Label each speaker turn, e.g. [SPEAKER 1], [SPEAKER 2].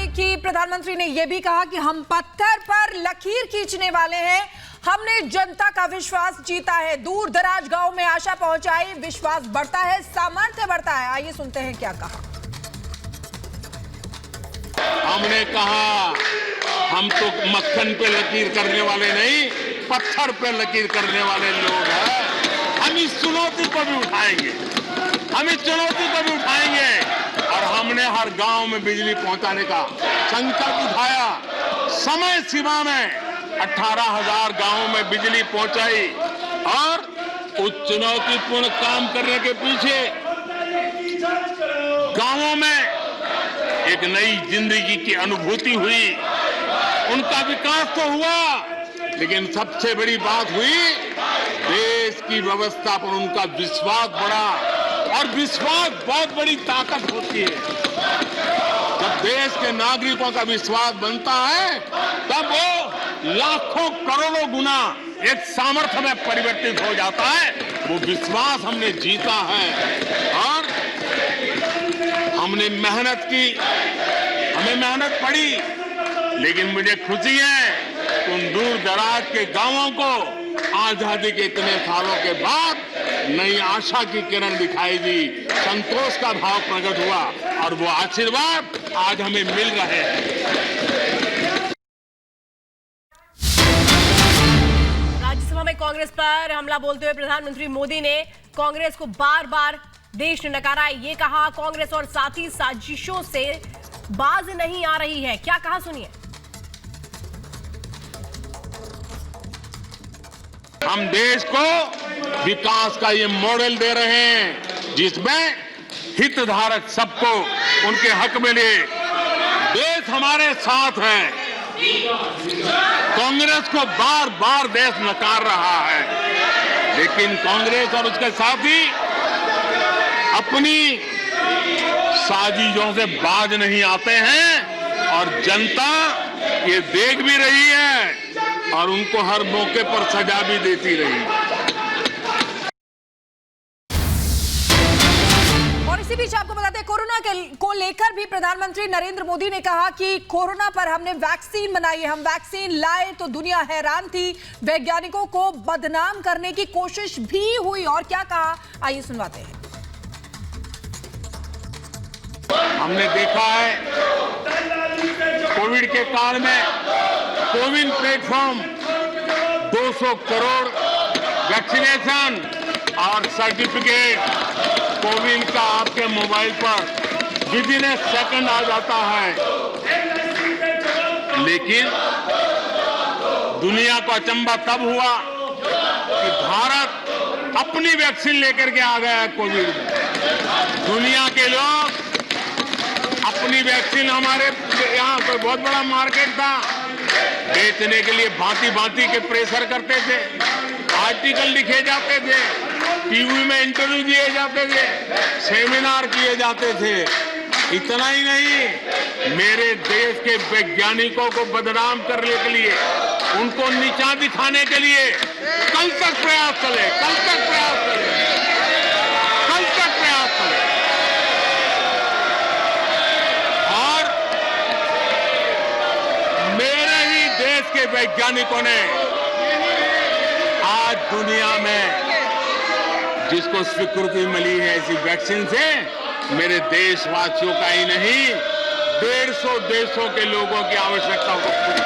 [SPEAKER 1] दें कि प्रधानमंत्री ने यह भी कहा कि हम पत्थर पर लकीर खींचने वाले हैं। हमने जनता का विश्वास जीता है, दूर दराज गांव में आशा पहुंचाई, विश्वास बढ़ता है, सामर्थ्य बढ़ता है। आइए सुनते हैं क्या कहा।
[SPEAKER 2] हमने कहा हम तो मक्खन पे लकीर करने वाले नहीं, पत्थर पे लकीर करने वाले लोग हैं। हम इस चुनौती को भी उठाएंगे, हम इस चुनौती को भी उठाएंगे। और हमने हर गांव में बिजली पहुंचाने का संकल्प उठाया। समय सीमा में 18,000 गांवों में बिजली पहुंचाई। और उस चुनौतीपूर्ण काम करने के पीछे गांवों में एक नई जिंदगी की अनुभूति हुई। उनका विकास तो हुआ, लेकिन सबसे बड़ी बात हुई, देश की व्यवस्था पर उनका विश्वास बढ़ा। और विश्वास बहुत बड़ी ताकत होती है। जब देश के नागरिकों का विश्वास बनता है, तब वो लाखों करोड़ों गुना एक सामर्थ्य में परिवर्तित हो जाता है। वो विश्वास हमने जीता है और हमने मेहनत की, हमें मेहनत पड़ी। लेकिन मुझे खुशी है उन दूर दराज के गांवों को आजादी के इतने सालों के बाद नई आशा की किरण दिखाई दी, संतोष का भाव प्रकट हुआ और वो आशीर्वाद आज हमें मिल रहे हैं।
[SPEAKER 3] राज्यसभा में कांग्रेस पर हमला बोलते हुए प्रधानमंत्री मोदी ने कांग्रेस को बार बार देश ने नकारा। ये कहा कांग्रेस और साथी साजिशों से बाज नहीं आ रही है। क्या कहा सुनिए।
[SPEAKER 2] हम देश को विकास का ये मॉडल दे रहे हैं, जिसमें हितधारक सबको उनके हक में ले। देश हमारे साथ है। कांग्रेस को बार बार देश नकार रहा है, लेकिन कांग्रेस और उसके साथी अपनी साजिशों से बाज नहीं आते हैं। और जनता ये देख भी रही है और उनको हर मौके पर सजा भी देती रही।
[SPEAKER 1] और इसी बीच आपको बताते हैं, कोरोना को लेकर भी प्रधानमंत्री नरेंद्र मोदी ने कहा कि कोरोना पर हमने वैक्सीन बनाई है। हम वैक्सीन लाए तो दुनिया हैरान थी, वैज्ञानिकों को बदनाम करने की कोशिश भी हुई। और क्या कहा, आइए सुनवाते हैं।
[SPEAKER 2] हमने देखा है कोविड के काल में कोविन प्लेटफॉर्म 200 करोड़ वैक्सीनेशन और सर्टिफिकेट कोविन का आपके मोबाइल पर विदिन ए सेकंड आ जाता है। लेकिन दुनिया को अचंभा तब हुआ कि भारत अपनी वैक्सीन लेकर के आ गया है कोविड में। दुनिया के लोग अपनी वैक्सीन, हमारे यहाँ कोई बहुत बड़ा मार्केट था, बेचने के लिए भांति भांति के प्रेशर करते थे, आर्टिकल लिखे जाते थे, टीवी में इंटरव्यू दिए जाते थे, सेमिनार किए जाते थे। इतना ही नहीं, मेरे देश के वैज्ञानिकों को बदनाम करने के लिए, उनको नीचा दिखाने के लिए कल तक प्रयास चले, कल तक प्रयास चले, कल तक प्रयास चले। और मेरे ही देश के वैज्ञानिकों ने आज दुनिया में जिसको स्वीकृति मिली है ऐसी वैक्सीन से, मेरे देशवासियों का ही नहीं, 150 देशों के लोगों की आवश्यकता को पूरी